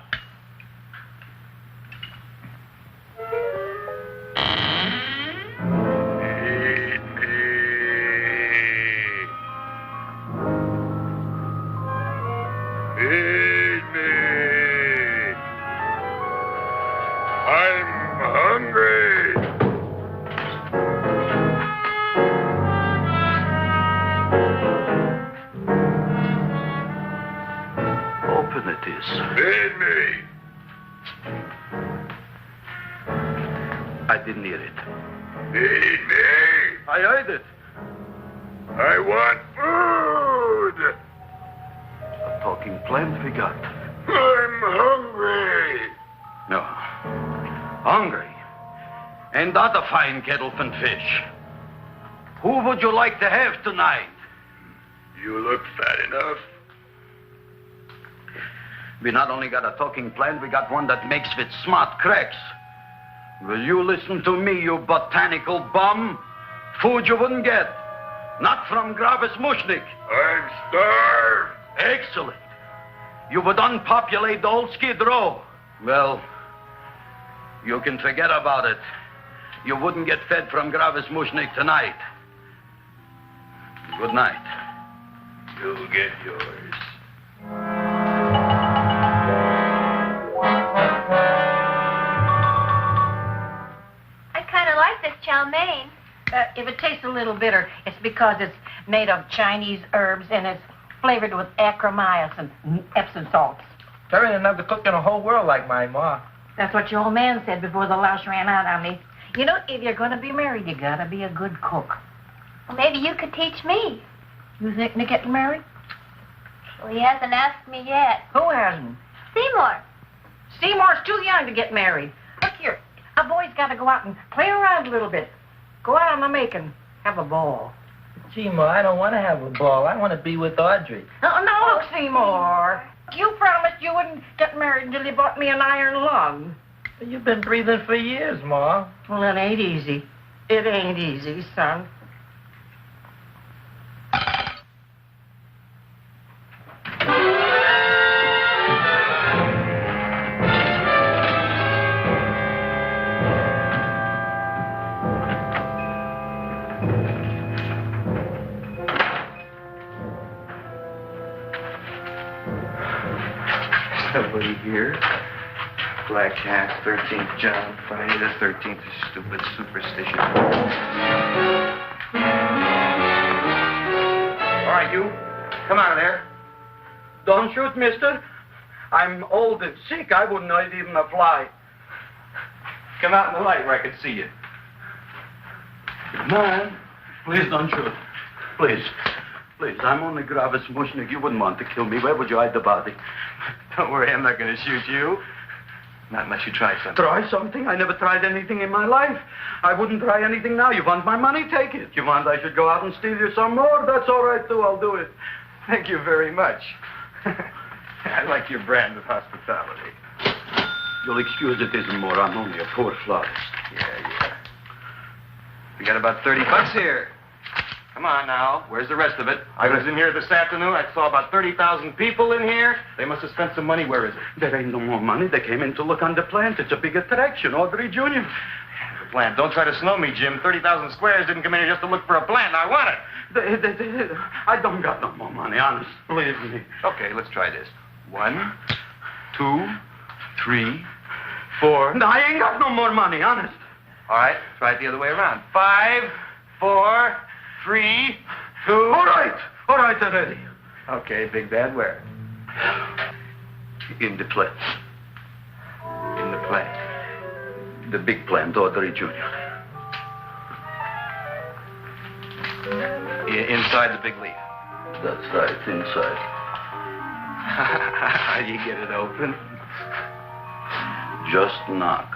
I didn't hear it. Feed me. I heard it. I want food. A talking plant we got. I'm hungry. No. Hungry? Ain't that a fine kettlefen fish? Who would you like to have tonight? You look fat enough. We not only got a talking plant, we got one that makes with smart cracks. Will you listen to me, you botanical bum? Food you wouldn't get. Not from Gravis Mushnick. I'm starved. Excellent. You would unpopulate the whole Skid Row. Well, you can forget about it. You wouldn't get fed from Gravis Mushnick tonight. Good night. You'll get yours. I kind of like this chow mein. If it tastes a little bitter, it's because it's made of Chinese herbs and it's flavored with acromycin and Epsom salts. There ain't another cook in the whole world like my ma. That's what your old man said before the louse ran out on me. You know, if you're going to be married, you got to be a good cook. Well, maybe you could teach me. You think Nick getting married? Well, he hasn't asked me yet. Who hasn't? Seymour. Seymour's too young to get married. Look here, a boy's got to go out and play around a little bit. Go out on the making. Have a ball. Gee, Ma, I don't want to have a ball. I want to be with Audrey. No, look, Seymour. You promised you wouldn't get married until you bought me an iron lung. You've been breathing for years, Ma. Well, it ain't easy. It ain't easy, son. Nobody here. Black Cats, 13th John, Friday the 13th, stupid superstition. All right, you. Come out of there. Don't shoot, mister. I'm old and sick. I wouldn't hurt even a fly. Come out in the light where I can see you. Come on. Please don't shoot. Please. Please, I'm only Gravis Mushnick. You wouldn't want to kill me. Where would you hide the body? Don't worry, I'm not going to shoot you. Not unless you try something. Try something? I never tried anything in my life. I wouldn't try anything now. You want my money? Take it. You want I should go out and steal you some more? That's all right, too. I'll do it. Thank you very much. I like your brand of hospitality. You'll excuse it isn't more. I'm only a poor florist. Yeah. We got about $30 here. Come on now. Where's the rest of it? I was in here this afternoon. I saw about 30,000 people in here. They must have spent some money. Where is it? There ain't no more money. They came in to look on the plant. It's a big attraction. Audrey Jr. The plant. Don't try to snow me, Jim. 30,000 squares didn't come in here just to look for a plant. I want it. I don't got no more money, honest. Believe me. Okay, let's try this. 1, 2, 3, 4. No, I ain't got no more money, honest. All right, try it the other way around. 5, 4, 3, 2. All right already. Okay, big bad where? In the plant. In the plant. The big plant, Audrey Jr. Inside the big leaf. That's right, inside. How do you get it open? Just knock.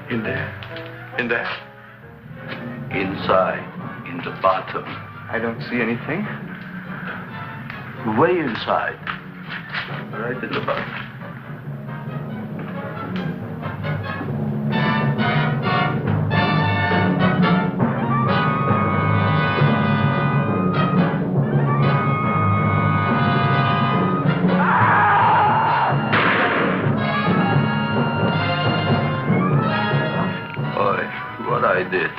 In there? Inside, in the bottom. I don't see anything. Way inside. Right in the bottom. I did.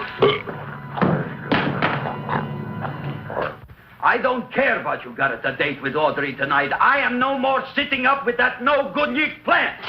I don't care what you got at the date with Audrey tonight. I am no more sitting up with that no-good Nick plant.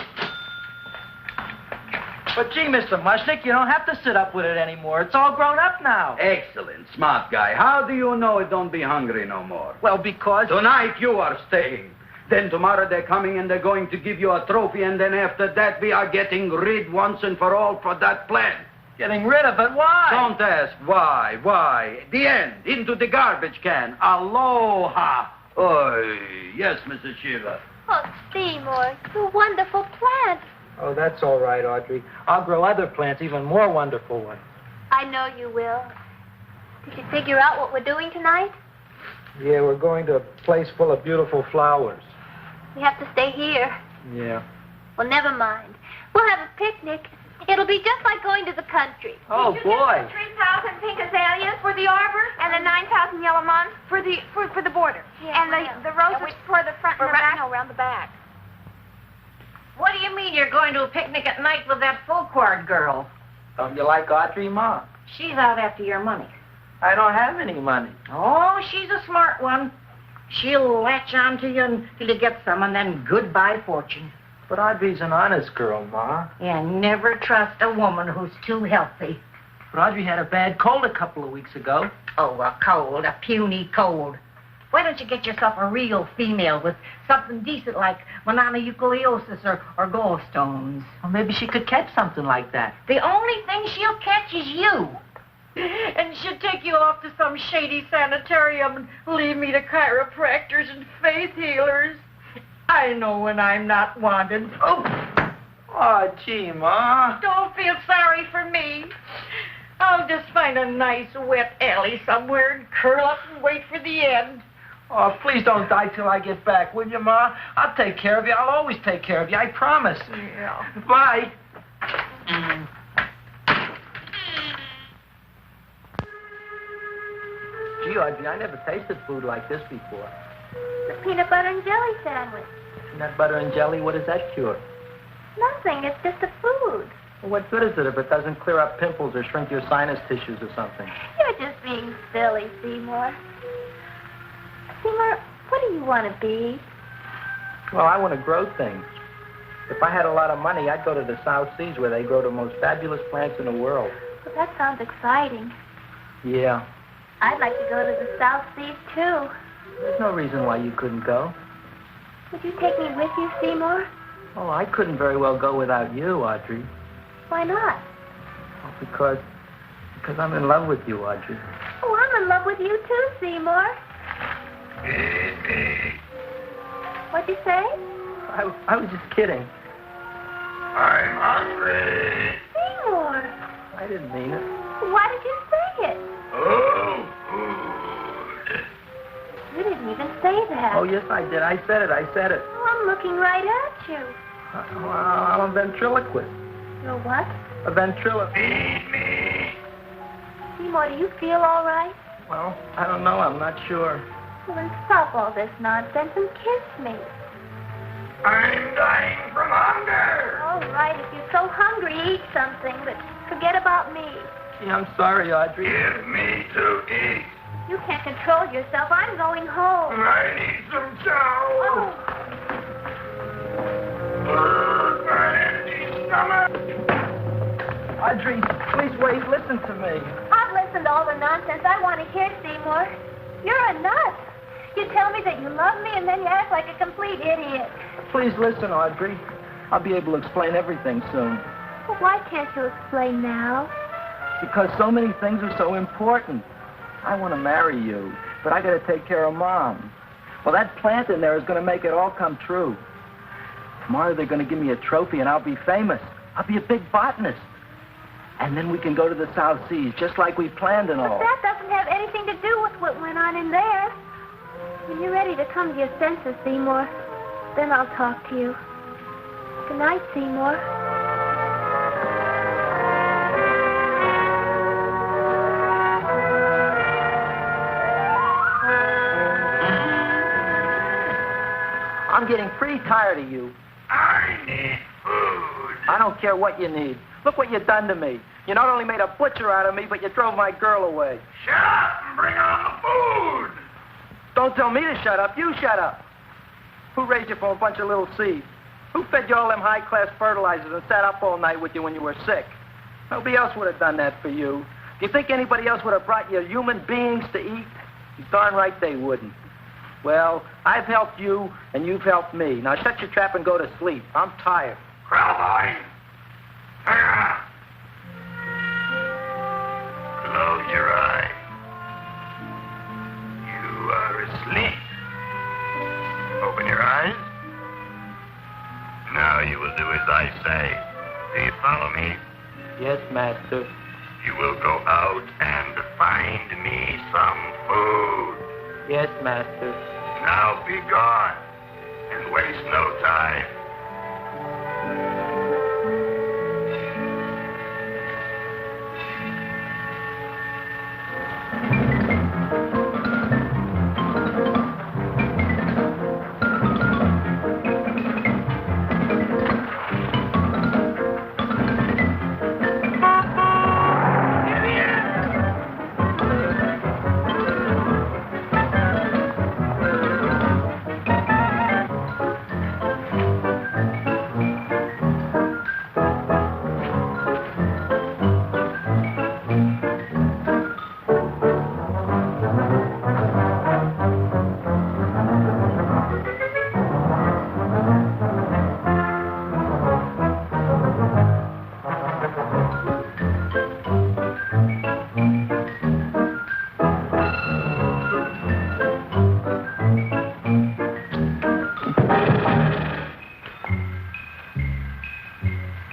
But gee, Mr. Mushnick, you don't have to sit up with it anymore. It's all grown up now. Excellent, smart guy. How do you know it don't be hungry no more? Well, because... Tonight you are staying. Then tomorrow they're coming and they're going to give you a trophy, and then after that we are getting rid once and for all for that plant. Getting rid of it? Why? Don't ask why. Why? The end. Into the garbage can. Aloha. Oy. Yes, Mrs. Shiva. Oh, Seymour, you wonderful plant. Oh, that's all right, Audrey. I'll grow other plants, even more wonderful ones. I know you will. Did you figure out what we're doing tonight? Yeah, we're going to a place full of beautiful flowers. We have to stay here. Yeah. Well, never mind. We'll have a picnic. It'll be just like going to the country. Oh, boy. 3,000 pink azaleas for the arbor, and the 9,000 yellow mums for the border. Yeah, and the roses for the front and the back. No, around the back. What do you mean you're going to a picnic at night with that Fulquard girl? Don't you like Audrey, Ma? She's out after your money. I don't have any money. Oh, she's a smart one. She'll latch on to you until you get some, and then goodbye fortune. But Audrey's an honest girl, Ma. And never trust a woman who's too healthy. But Audrey had a bad cold a couple of weeks ago. Oh, a cold, a puny cold. Why don't you get yourself a real female with something decent like mononucleosis or gallstones? Well, maybe she could catch something like that. The only thing she'll catch is you. And she'd take you off to some shady sanitarium and leave me to chiropractors and faith healers. I know when I'm not wanted. Oh, gee, Ma. Don't feel sorry for me. I'll just find a nice wet alley somewhere and curl up and wait for the end. Oh, please don't die till I get back, will you, Ma? I'll take care of you. I'll always take care of you. I promise. Yeah. Bye. Gee, Audrey, I never tasted food like this before. The peanut butter and jelly sandwich. Peanut butter and jelly, what does that cure? Nothing. It's just a food. Well, what good is it if it doesn't clear up pimples or shrink your sinus tissues or something? You're just being silly, Seymour. Seymour, what do you want to be? Well, I want to grow things. If I had a lot of money, I'd go to the South Seas where they grow the most fabulous plants in the world. Well, that sounds exciting. Yeah. I'd like to go to the South Seas, too. There's no reason why you couldn't go. Would you take me with you, Seymour? Oh, I couldn't very well go without you, Audrey. Why not? Well, because I'm in love with you, Audrey. Oh, I'm in love with you, too, Seymour. What'd you say? I was just kidding. I'm hungry. Seymour. I didn't mean it. Why did you say it? Oh, food. You didn't even say that. Oh, yes, I did. I said it. Oh, I'm looking right at you. Well, I'm a ventriloquist. You're what? A ventriloquist. Feed me. Seymour, do you feel all right? Well, I don't know. I'm not sure. Well, then stop all this nonsense and kiss me. I'm dying from hunger. All right, if you're so hungry, eat something, but forget about me. Gee, I'm sorry, Audrey. Give me to eat. You can't control yourself. I'm going home. I need some chow. Oh. My empty stomach. Audrey, please wait. Listen to me. I've listened to all the nonsense I want to hear, Seymour. You're a nut. You tell me that you love me, and then you act like a complete idiot. Please listen, Audrey. I'll be able to explain everything soon. Well, why can't you explain now? Because so many things are so important. I want to marry you, but I got to take care of Mom. Well, that plant in there is going to make it all come true. Tomorrow they're going to give me a trophy, and I'll be famous. I'll be a big botanist. And then we can go to the South Seas, just like we planned and all. But that doesn't have anything to do with what went on in there. When you're ready to come to your senses, Seymour, then I'll talk to you. Good night, Seymour. I'm getting pretty tired of you. I need food. I don't care what you need. Look what you've done to me. You not only made a butcher out of me, but you drove my girl away. Shut up and bring on the food. Don't tell me to shut up. You shut up. Who raised you from a bunch of little seeds? Who fed you all them high-class fertilizers and sat up all night with you when you were sick? Nobody else would have done that for you. Do you think anybody else would have brought you human beings to eat? You're darn right they wouldn't. Well, I've helped you, and you've helped me. Now shut your trap and go to sleep. I'm tired. Krelboined. Close your eyes. You are asleep. Open your eyes. Now you will do as I say. Do you follow me? Yes, Master. You will go out and find find me some food. Yes, master. Now be gone, and waste no time.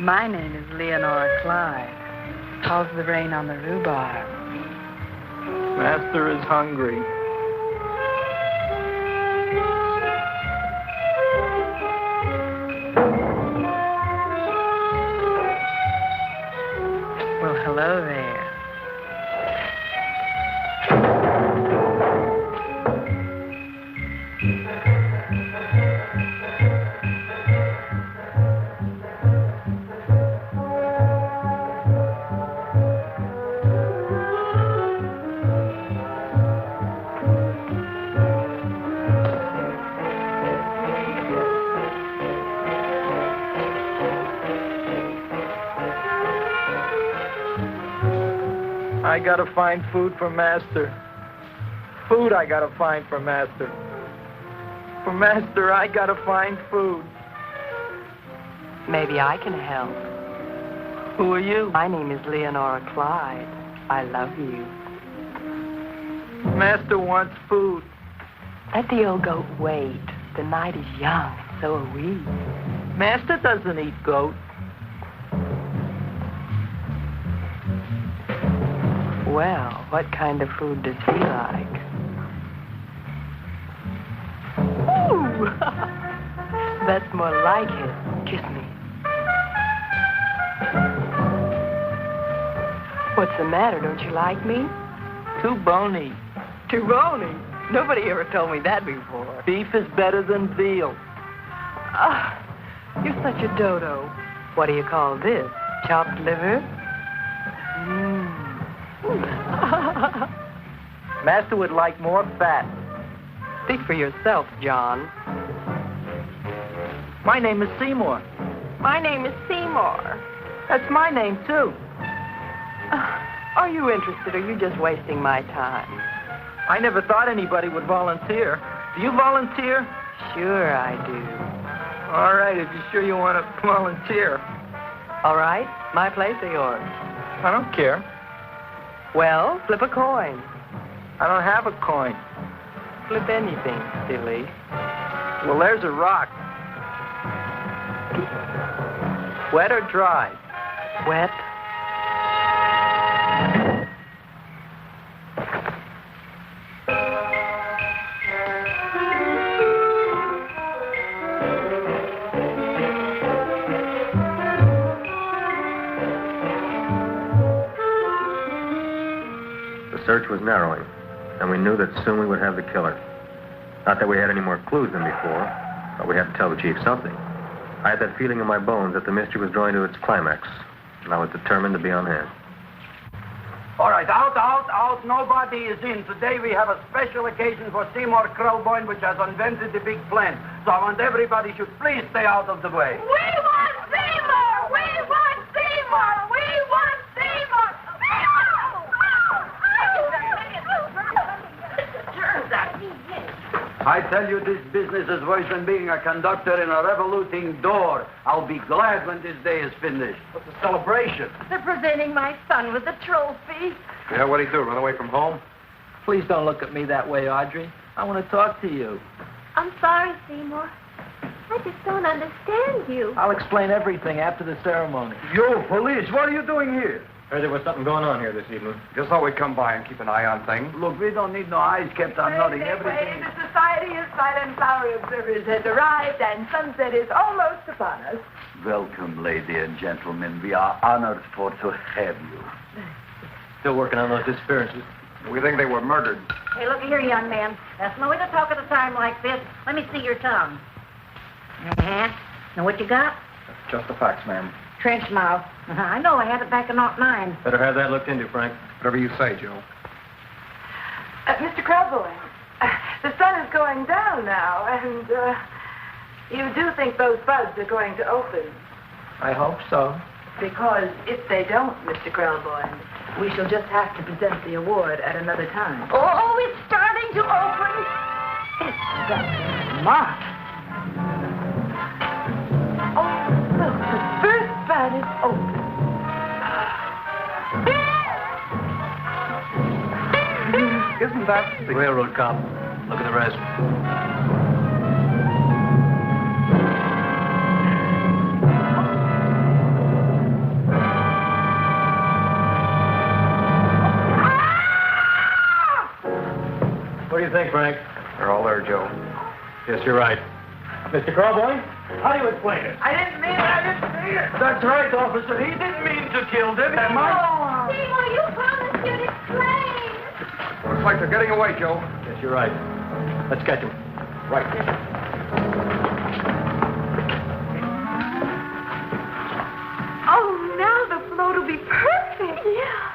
My name is Leonora Clyde. How's the rain on the rhubarb? Master is hungry. Well, hello there. I gotta find food for Master. Food I gotta find for Master. For Master, I gotta find food. Maybe I can help. Who are you? My name is Leonora Clyde. I love you. Master wants food. Let the old goat wait. The night is young, so are we. Master doesn't eat goat. Well, what kind of food does he like? Ooh! That's more like it. Kiss me. What's the matter? Don't you like me? Too bony. Too bony? Nobody ever told me that before. Beef is better than veal. Ah, you're such a dodo. What do you call this? Chopped liver? Master would like more fat. Speak for yourself, John. My name is Seymour. My name is Seymour. That's my name, too. Are you interested, or are you just wasting my time? I never thought anybody would volunteer. Do you volunteer? Sure I do. All right, if you're sure you want to volunteer. All right, my place or yours? I don't care. Well, flip a coin. I don't have a coin. Flip anything, silly. Well, there's a rock. Wet or dry? Wet. The search was narrowing, and we knew that soon we would have the killer. Not that we had any more clues than before, but we had to tell the chief something. I had that feeling in my bones that the mystery was drawing to its climax, and I was determined to be on hand. All right, out. Nobody is in. Today we have a special occasion for Seymour Krelboined, which has invented the big plan. So I want everybody should please stay out of the way. We want Seymour! We want Seymour! We want Seymour! I tell you, this business is worse than being a conductor in a revoluting door. I'll be glad when this day is finished. What's the celebration? They're presenting my son with a trophy. Yeah, what'd he do, run away from home? Please don't look at me that way, Audrey. I want to talk to you. I'm sorry, Seymour. I just don't understand you. I'll explain everything after the ceremony. You, police, what are you doing here? Heard there was something going on here this evening. Just thought we'd come by and keep an eye on things. Look, we don't need no eyes kept on nothing. Everything. The Society of Silent Flower Observers has arrived, and sunset is almost upon us. Welcome, lady and gentlemen. We are honored for to have you. Still working on those disappearances. We think they were murdered. Hey, look here, young man. That's no way to talk at a time like this. Let me see your tongue. Uh-huh. Now, what you got? Just the facts, ma'am. Trench mouth. I know. I had it back in '09. Better have that looked into, Frank. Whatever you say, Joe. Mr. Krelboined, the sun is going down now, and you do think those buds are going to open? I hope so. Because if they don't, Mr. Krelboined, we shall just have to present the award at another time. Oh, it's starting to open. That's smart. Oh, look, the first bud is open. Isn't that the railroad cop? Look at the rest. What do you think, Frank? They're all there, Joe. Yes, you're right. Mr. Krelboined, how do you explain it? I didn't mean it. That's right, officer. He didn't mean to kill them. Seymour, you promised you'd explain. Looks like they're getting away, Joe. Yes, you're right. Let's catch him. Right. Oh, now the float will be perfect. Yeah.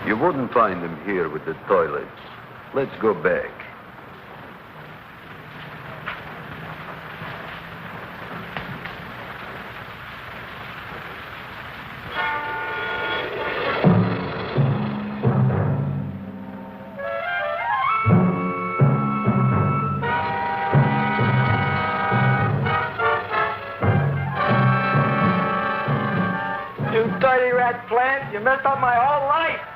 You wouldn't find them here with the toilets. Let's go back. You dirty rat plant, you messed up my whole life.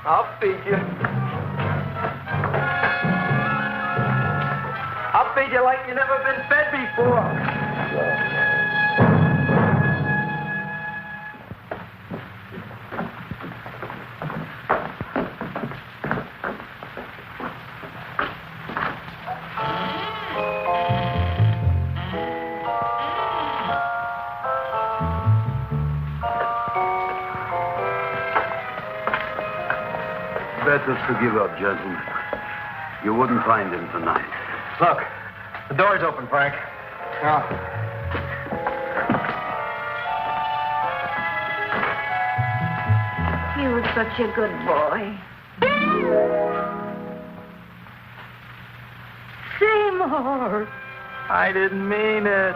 I'll feed you. I'll feed you like you've never been fed before. Better to give up, gentlemen. You wouldn't find him tonight. Look, the door's open, Frank. Now, You were such a good boy. Seymour! I didn't mean it.